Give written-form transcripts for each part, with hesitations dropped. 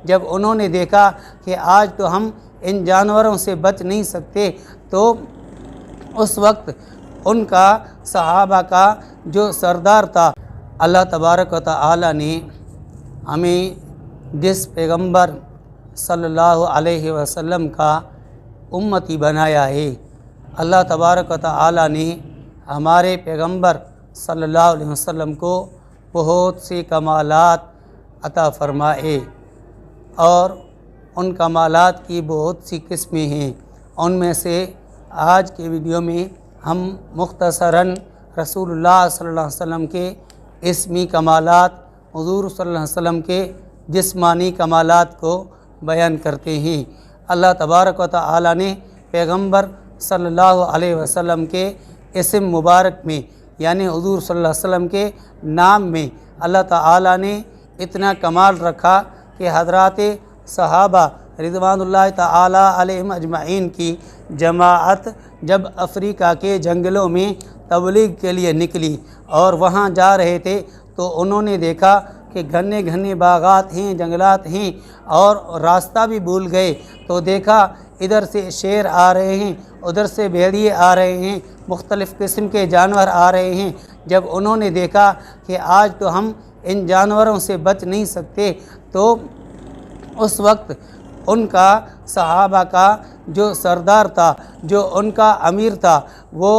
جب انہوں نے دیکھا کہ آج تو ہم ان جانوروں سے بچ نہیں سکتے، تو اس وقت ان کا صحابہ کا جو سردار تھا، اللہ تبارک و تعالی نے ہمیں جس پیغمبر صلی اللہ علیہ وسلم کا امتی بنایا ہے، اللہ تبارک و تعالی نے ہمارے پیغمبر صلی اللہ علیہ وسلم کو بہت سے کمالات عطا فرمائے، اور ان کمالات کی بہت سی قسمیں ہیں۔ ان میں سے آج کے ویڈیو میں ہم مختصراً رسول اللہ صلی اللہ علیہ وسلم کے اسمی کمالات، حضور صلی اللہ علیہ وسلم کے جسمانی کمالات کو بیان کرتے ہیں۔ اللہ تبارک و تعالی نے پیغمبر صلی اللہ علیہ وسلم کے اسم مبارک میں، یعنی حضور صلی اللہ علیہ وسلم کے نام میں اللہ تعالی نے اتنا کمال رکھا کہ حضرات صحابہ رضوان اللہ تعالی علیہم اجمعین کی جماعت جب افریقہ کے جنگلوں میں تبلیغ کے لیے نکلی اور وہاں جا رہے تھے، تو انہوں نے دیکھا کہ گھنے گھنے باغات ہیں، جنگلات ہیں، اور راستہ بھی بھول گئے۔ تو دیکھا ادھر سے شیر آ رہے ہیں، ادھر سے بھیڑیے آ رہے ہیں، مختلف قسم کے جانور آ رہے ہیں۔ جب انہوں نے دیکھا کہ آج تو ہم ان جانوروں سے بچ نہیں سکتے، تو اس وقت ان کا صحابہ کا جو سردار تھا، جو ان کا امیر تھا، وہ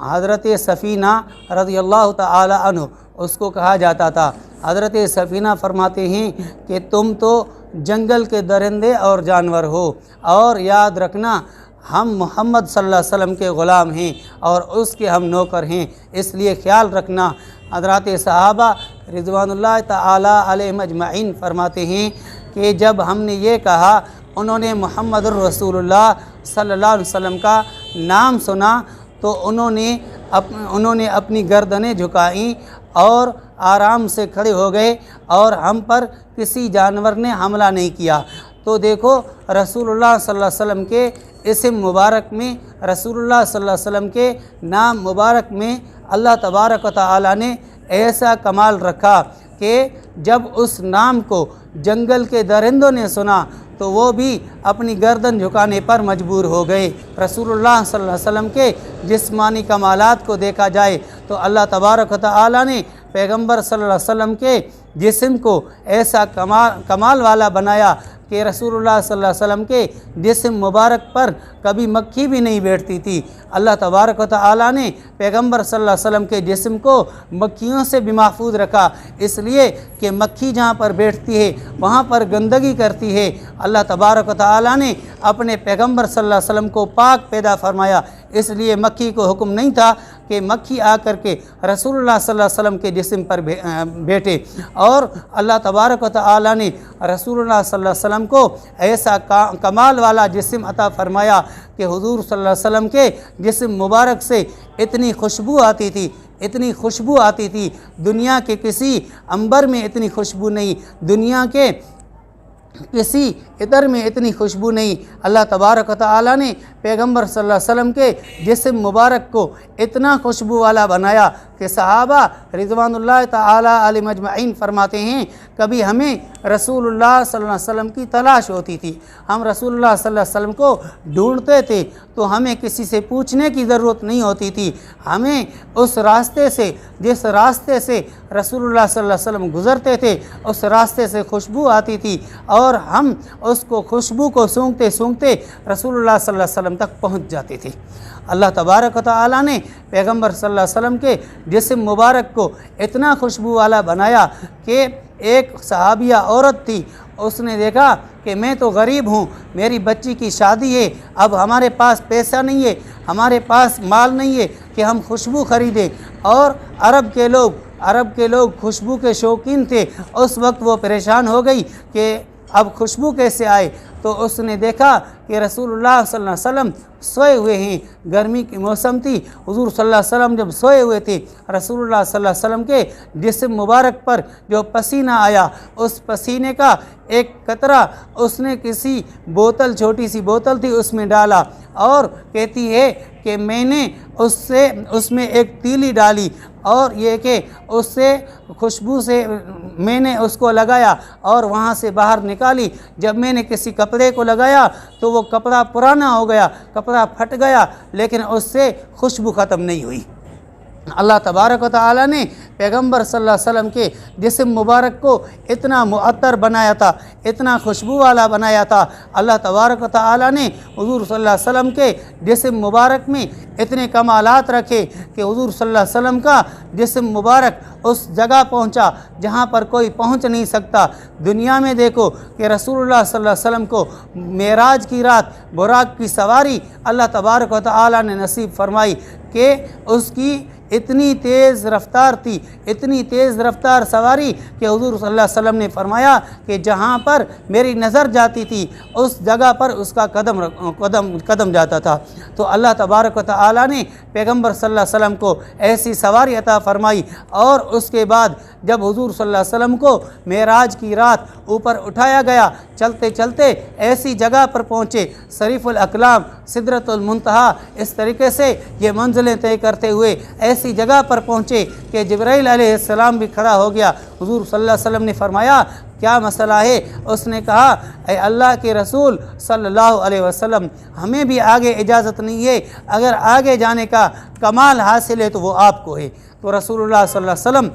حضرت سفینہ رضی اللہ تعالی عنہ اس کو کہا جاتا تھا۔ حضرت سفینہ فرماتے ہیں کہ تم تو جنگل کے درندے اور جانور ہو، اور یاد رکھنا ہم محمد صلی اللہ علیہ وسلم کے غلام ہیں اور اس کے ہم نوکر ہیں، اس لیے خیال رکھنا۔ حضرات صحابہ رضوان اللہ تعالی علیہم اجمعین فرماتے ہیں کہ جب ہم نے یہ کہا، انہوں نے محمد الرسول اللہ صلی اللہ علیہ وسلم کا نام سنا، تو انہوں نے اپنی گردنیں جھکائیں اور آرام سے کھڑے ہو گئے، اور ہم پر کسی جانور نے حملہ نہیں کیا۔ تو دیکھو رسول اللہ صلی اللہ علیہ وسلم کے اسم مبارک میں، رسول اللہ صلی اللہ علیہ وسلم کے نام مبارک میں اللہ تبارک و تعالی نے ایسا کمال رکھا کہ جب اس نام کو جنگل کے درندوں نے سنا تو وہ بھی اپنی گردن جھکانے پر مجبور ہو گئے۔ رسول اللہ صلی اللہ علیہ وسلم کے جسمانی کمالات کو دیکھا جائے تو اللہ تبارک و تعالی نے پیغمبر صلی اللہ علیہ وسلم کے جسم کو ایسا کمال والا بنایا کہ رسول اللہ صلی اللہ علیہ وسلم کے جسم مبارک پر کبھی مکھی بھی نہیں بیٹھتی تھی۔ اللہ تبارک و تعالی نے پیغمبر صلی اللہ علیہ وسلم کے جسم کو مکھیوں سے بھی محفوظ رکھا، اس لیے کہ مکھی جہاں پر بیٹھتی ہے وہاں پر گندگی کرتی ہے۔ اللہ تبارک و تعالی نے اپنے پیغمبر صلی اللہ علیہ وسلم کو پاک پیدا فرمایا، اس لیے مکھی کو حکم نہیں تھا کہ مکھی آ کر کے رسول اللہ صلی اللہ علیہ وسلم کے جسم پر بیٹھے، اور اللہ تبارک و تعالی نے رسول اللہ صلی اللہ علیہ وسلم کو ایسا کمال والا جسم عطا فرمایا کہ حضور صلی اللہ علیہ وسلم کے جسم مبارک سے اتنی خوشبو آتی تھی، اتنی خوشبو آتی تھی، دنیا کے کسی عنبر میں اتنی خوشبو نہیں، دنیا کے کسی عطر میں اتنی خوشبو نہیں۔ اللہ تبارک و تعالی نے پیغمبر صلی اللہ علیہ وسلم کے جسم مبارک کو اتنا خوشبو والا بنایا کہ صحابہ رضوان اللہ تعالی علیہم اجمعین فرماتے ہیں کبھی ہمیں رسول اللہ صلی اللہ علیہ وسلم کی تلاش ہوتی تھی، ہم رسول اللہ صلی اللہ علیہ وسلم کو ڈھونڈتے تھے تو ہمیں کسی سے پوچھنے کی ضرورت نہیں ہوتی تھی، ہمیں اس راستے سے، جس راستے سے رسول اللہ صلی اللہ علیہ وسلم گزرتے تھے اس راستے سے خوشبو آتی تھی، اور ہم اس کو خوشبو کو سونگتے سونگتے رسول اللہ صلی اللہ علیہ وسلم تک پہنچ جاتے تھے۔ اللہ تبارک و تعالی نے پیغمبر صلی اللہ علیہ وسلم کے جسم مبارک کو اتنا خوشبو والا بنایا کہ ایک صحابیہ عورت تھی، اس نے دیکھا کہ میں تو غریب ہوں، میری بچی کی شادی ہے، اب ہمارے پاس پیسہ نہیں ہے، ہمارے پاس مال نہیں ہے کہ ہم خوشبو خریدیں، اور عرب کے لوگ خوشبو کے شوقین تھے۔ اس وقت وہ پریشان ہو گئی کہ اب خوشبو کیسے آئے، تو اس نے دیکھا کہ رسول اللہ صلی اللہ علیہ وسلم سوئے ہوئے ہیں، گرمی کی موسم تھی، حضور صلی اللہ علیہ وسلم جب سوئے ہوئے تھے، رسول اللہ صلی اللہ علیہ وسلم کے جسم مبارک پر جو پسینہ آیا، اس پسینے کا ایک قطرہ اس نے کسی بوتل، چھوٹی سی بوتل تھی، اس میں ڈالا، اور کہتی ہے کہ میں نے اس میں ایک تیلی ڈالی اور یہ کہ اس سے خوشبو سے میں نے اس کو لگایا اور وہاں سے باہر نکالی۔ جب میں نے کسی کپڑے کو لگایا تو وہ کپڑا پرانا ہو گیا، کپڑا پھٹ گیا، لیکن اس سے خوشبو ختم نہیں ہوئی۔ اللہ تبارک و تعالیٰ نے پیغمبر صلی اللہ علیہ وسلم کے جسم مبارک کو اتنا معطر بنایا تھا، اتنا خوشبو والا بنایا تھا۔ اللہ تبارک و تعالیٰ نے حضور صلی اللہ علیہ وسلم کے جسم مبارک میں اتنے کمالات رکھے کہ حضور صلی اللہ علیہ وسلم کا جسم مبارک اس جگہ پہنچا جہاں پر کوئی پہنچ نہیں سکتا۔ دنیا میں دیکھو کہ رسول اللہ صلی اللہ علیہ وسلم کو معراج کی رات براق کی سواری اللہ تبارک و تعالیٰ نے نصیب فرمائی کہ اس کی اتنی تیز رفتار تھی، اتنی تیز رفتار سواری کہ حضور صلی اللہ علیہ وسلم نے فرمایا کہ جہاں پر میری نظر جاتی تھی اس جگہ پر اس کا قدم جاتا تھا۔ تو اللہ تبارک و تعالیٰ نے پیغمبر صلی اللہ علیہ وسلم کو ایسی سواری عطا فرمائی، اور اس کے بعد جب حضور صلی اللہ علیہ وسلم کو معراج کی رات اوپر اٹھایا گیا، چلتے چلتے ایسی جگہ پر پہنچے صریف الاقلام سدرۃ المنتہا، اس طریقے سے یہ منزلیں طے کرتے ہوئے ایسی جگہ پر پہنچے کہ جبرائیل علیہ السلام بھی کھڑا ہو گیا۔ حضور صلی اللہ علیہ وسلم نے فرمایا کیا مسئلہ ہے؟ اس نے کہا اے اللہ کے رسول صلی اللہ علیہ وسلم، ہمیں بھی آگے اجازت نہیں ہے، اگر آگے جانے کا کمال حاصل ہے تو وہ آپ کو ہے۔ تو رسول اللہ صلی اللہ علیہ وسلم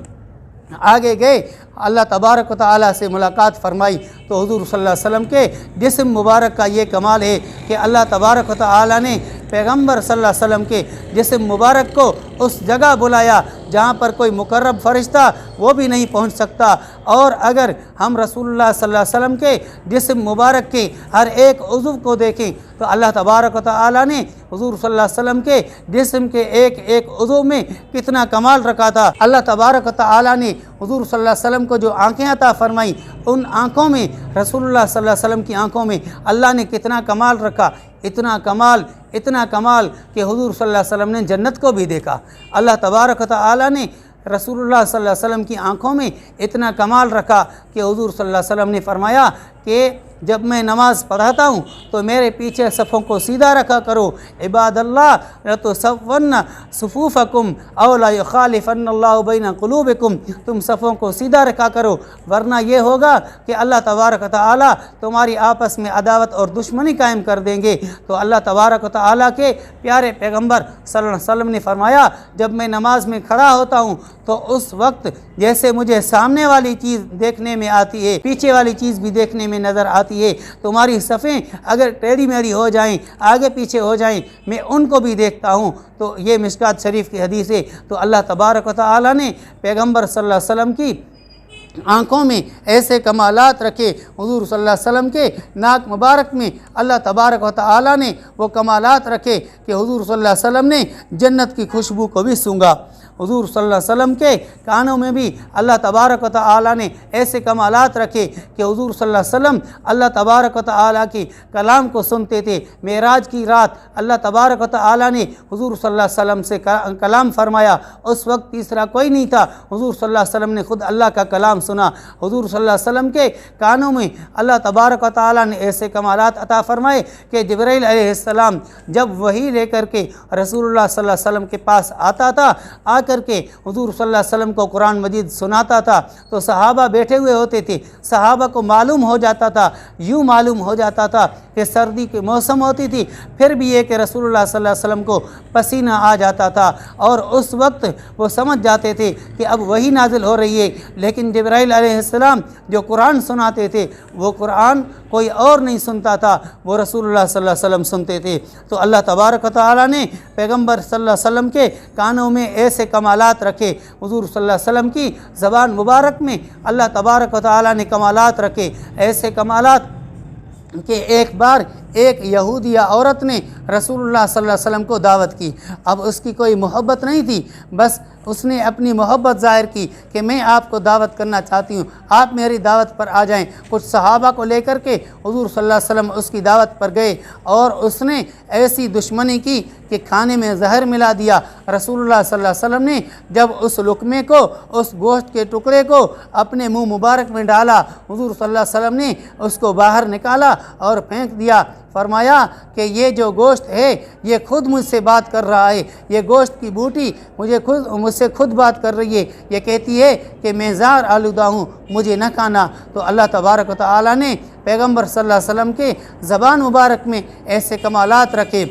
آگے گئے، اللہ تبارک و تعالیٰ سے ملاقات فرمائی تو حضور صلی اللہ علیہ وسلم کے جسم مبارک کا یہ کمال ہے کہ اللہ تبارک و تعالیٰ نے پیغمبر صلی اللہ علیہ وسلم کے جسم مبارک کو اس جگہ بلایا جہاں پر کوئی مقرب فرشتہ وہ بھی نہیں پہنچ سکتا، اور اگر ہم رسول اللہ صلی اللہ علیہ وسلم کے جسم مبارک کے ہر ایک عضو کو دیکھیں تو اللہ تبارک و تعالیٰ نے حضور صلی اللہ علیہ وسلم کے جسم کے ایک ایک عضو میں کتنا کمال رکھا تھا۔ اللہ تبارک و تعالیٰ نے حضور صلی اللہ علیہ وسلم کو جو آنکھیں عطا فرمائی، ان آنکھوں میں رسول اللہ صلی اللہ علیہ وسلم کی آنکھوں میں اللہ نے کتنا کمال رکھا، اتنا کمال کہ حضور صلی اللہ علیہ وسلم نے جنت کو بھی دیکھا۔ اللہ تبارک و تعالیٰ نے رسول اللہ صلی اللہ علیہ وسلم کی آنکھوں میں اتنا کمال رکھا کہ حضور صلی اللہ علیہ وسلم نے فرمایا کہ جب میں نماز پڑھاتا ہوں تو میرے پیچھے صفوں کو سیدھا رکھا کرو، عباد اللہ لتصون صفوفکم او لا یخالفن اللہ بین قلوبکم، تم صفوں کو سیدھا رکھا کرو ورنہ یہ ہوگا کہ اللہ تبارک و تعالیٰ تمہاری آپس میں عداوت اور دشمنی قائم کر دیں گے۔ تو اللہ تبارک و تعالیٰ کے پیارے پیغمبر صلی اللہ علیہ وسلم نے فرمایا جب میں نماز میں کھڑا ہوتا ہوں تو اس وقت جیسے مجھے سامنے والی چیز دیکھنے میں آتی ہے، پیچھے والی چیز بھی دیکھنے میں نظر آتی ہے، تمہاری صفیں اگر ٹیڑھی میڑھی ہو جائیں، آگے پیچھے ہو جائیں، میں ان کو بھی دیکھتا ہوں۔ تو یہ مشکات شریف کی حدیث ہے۔ تو اللہ تبارک و تعالیٰ نے پیغمبر صلی اللہ علیہ وسلم کی آنکھوں میں ایسے کمالات رکھے، حضور صلی اللہ علیہ وسلم کے ناک مبارک میں اللہ تبارک و تعالیٰ نے وہ کمالات رکھے کہ حضور صلی اللہ علیہ وسلم نے جنت کی خوشبو کو بھی سونگھا۔ حضور صلی اللہ علیہ وسلم کے کانوں میں بھی اللہ تبارک و تعالیٰ نے ایسے کمالات رکھے کہ حضور صلی اللہ علیہ وسلم اللہ تبارک و تعالیٰ کی کلام کو سنتے تھے۔ معراج کی رات اللہ تبارک و تعالیٰ نے حضور صلی اللہ علیہ وسلم سے کلام فرمایا، اس وقت تیسرا کوئی نہیں تھا، حضور صلی اللہ علیہ وسلم نے خود اللہ کا کلام سنا۔ حضور صلی اللہ علیہ وسلم کے کانوں میں اللہ تبارک و تعالیٰ نے ایسے کمالات عطا فرمائے کہ جبرائیل علیہ السلام جب وحی لے کر کے رسول اللہ صلی اللہ علیہ وسلم کے پاس آتا تھا، آ کر کے حضور صلی اللہ علیہ وسلم کو قرآن مجید سناتا تھا تو صحابہ بیٹھے ہوئے ہوتے تھے، صحابہ کو معلوم ہو جاتا تھا، یوں معلوم ہو جاتا تھا کہ سردی کے موسم ہوتی تھی، پھر بھی یہ کہ رسول اللہ صلی اللہ علیہ وسلم کو پسینہ آ جاتا تھا، اور اس وقت وہ سمجھ جاتے تھے کہ اب وحی نازل ہو رہی ہے۔ لیکن جبرائیل علیہ السلام جو قرآن سناتے تھے وہ قرآن کوئی اور نہیں سنتا تھا، وہ رسول اللہ صلی اللہ علیہ وسلم سنتے تھے۔ تو اللہ تبارک و تعالیٰ نے پیغمبر صلی اللہ علیہ وسلم کے کانوں میں ایسے کمالات رکھے، حضور صلی اللہ علیہ وسلم کی زبان مبارک میں اللہ تبارک و تعالیٰ نے کمالات رکھے، ایسے کمالات کہ ایک بار ایک یہودیہ عورت نے رسول اللہ صلی اللہ علیہ وسلم کو دعوت کی۔ اب اس کی کوئی محبت نہیں تھی، بس اس نے اپنی محبت ظاہر کی کہ میں آپ کو دعوت کرنا چاہتی ہوں، آپ میری دعوت پر آ جائیں۔ کچھ صحابہ کو لے کر کے حضور صلی اللہ علیہ وسلم اس کی دعوت پر گئے، اور اس نے ایسی دشمنی کی کہ کھانے میں زہر ملا دیا۔ رسول اللہ صلی اللہ علیہ وسلم نے جب اس لقمے کو، اس گوشت کے ٹکڑے کو اپنے منہ مبارک میں ڈالا، حضور صلی اللہ علیہ وسلم نے اس کو باہر نکالا اور پھینک دیا۔ فرمایا کہ یہ جو گوشت ہے یہ خود مجھ سے بات کر رہا ہے، یہ گوشت کی بوٹی مجھ سے خود بات کر رہی ہے، یہ کہتی ہے کہ میں زار آلودہ ہوں، مجھے نہ کھانا۔ تو اللہ تبارک و تعالیٰ نے پیغمبر صلی اللہ علیہ وسلم کے زبان مبارک میں ایسے کمالات رکھے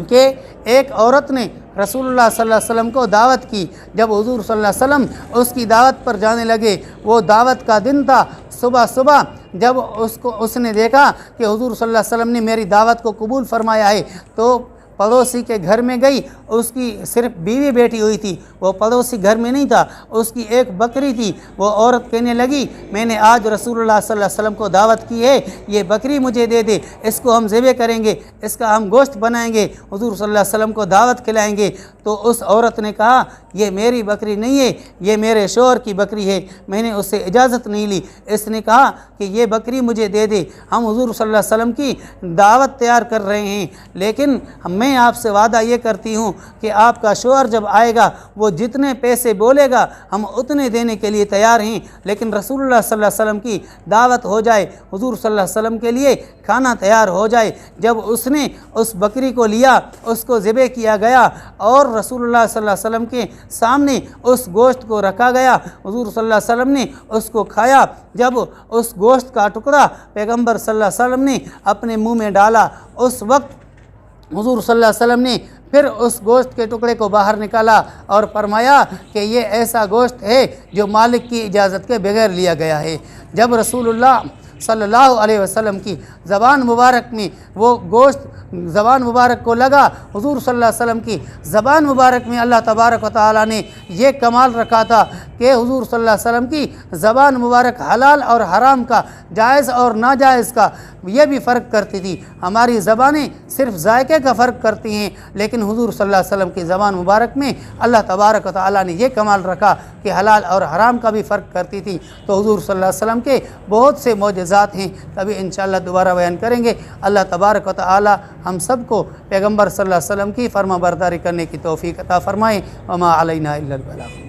کہ ایک عورت نے رسول اللہ صلی اللہ علیہ وسلم کو دعوت کی۔ جب حضور صلی اللہ علیہ وسلم اس کی دعوت پر جانے لگے، وہ دعوت کا دن تھا، صبح جب اس نے دیکھا کہ حضور صلی اللہ علیہ وسلم نے میری دعوت کو قبول فرمایا ہے، تو پڑوسی کے گھر میں گئی۔ اس کی صرف بیوی بیٹھی ہوئی تھی، وہ پڑوسی گھر میں نہیں تھا، اس کی ایک بکری تھی۔ وہ عورت کہنے لگی میں نے آج رسول اللہ صلی اللہ علیہ وسلم کو دعوت کی ہے، یہ بکری مجھے دے دے، اس کو ہم ذبح کریں گے، اس کا ہم گوشت بنائیں گے، حضور صلی اللہ علیہ وسلم کو دعوت کھلائیں گے۔ تو اس عورت نے کہا یہ میری بکری نہیں ہے، یہ میرے شوہر کی بکری ہے، میں نے اس سے اجازت نہیں لی۔ اس نے کہا کہ یہ بکری مجھے دے دے، ہم حضور صلی اللہ علیہ وسلم کی دعوت تیار کر رہے ہیں، لیکن میں آپ سے وعدہ یہ کرتی ہوں کہ آپ کا شوہر جب آئے گا وہ جتنے پیسے بولے گا ہم اتنے دینے کے لیے تیار ہیں، لیکن رسول اللہ صلی اللہ علیہ وسلم کی دعوت ہو جائے، حضور صلی اللہ علیہ وسلم کے لیے کھانا تیار ہو جائے۔ جب اس نے اس بکری کو لیا، اس کو ذبح کیا گیا اور رسول اللہ صلی اللہ علیہ وسلم کے سامنے اس گوشت کو رکھا گیا، حضور صلی اللہ علیہ وسلم نے اس کو کھایا۔ جب اس گوشت کا ٹکڑا پیغمبر صلی اللہ علیہ وسلم نے اپنے منہ میں ڈالا، اس وقت حضور صلی اللہ علیہ وسلم نے پھر اس گوشت کے ٹکڑے کو باہر نکالا اور فرمایا کہ یہ ایسا گوشت ہے جو مالک کی اجازت کے بغیر لیا گیا ہے۔ جب رسول اللہ صلی اللہ علیہ وسلم کی زبان مبارک میں وہ گوشت زبان مبارک کو لگا، حضور صلی اللہ علیہ وسلم کی زبان مبارک میں اللہ تبارک و تعالیٰ نے یہ کمال رکھا تھا کہ حضور صلی اللہ علیہ وسلم کی زبان مبارک حلال اور حرام کا، جائز اور ناجائز کا یہ بھی فرق کرتی تھی۔ ہماری زبانیں صرف ذائقے کا فرق کرتی ہیں، لیکن حضور صلی اللہ علیہ وسلم کی زبان مبارک میں اللہ تبارک و تعالیٰ نے یہ کمال رکھا کہ حلال اور حرام کا بھی فرق کرتی تھی۔ تو حضور صلی اللہ علیہ وسلم کے بہت سے معجزات ہیں، کبھی انشاءاللہ دوبارہ بیان کریں گے۔ اللہ تبارک و تعالیٰ ہم سب کو پیغمبر صلی اللہ علیہ وسلم کی فرما برداری کرنے کی توفیق عطا فرمائے۔ وما علینا الا البلاغ۔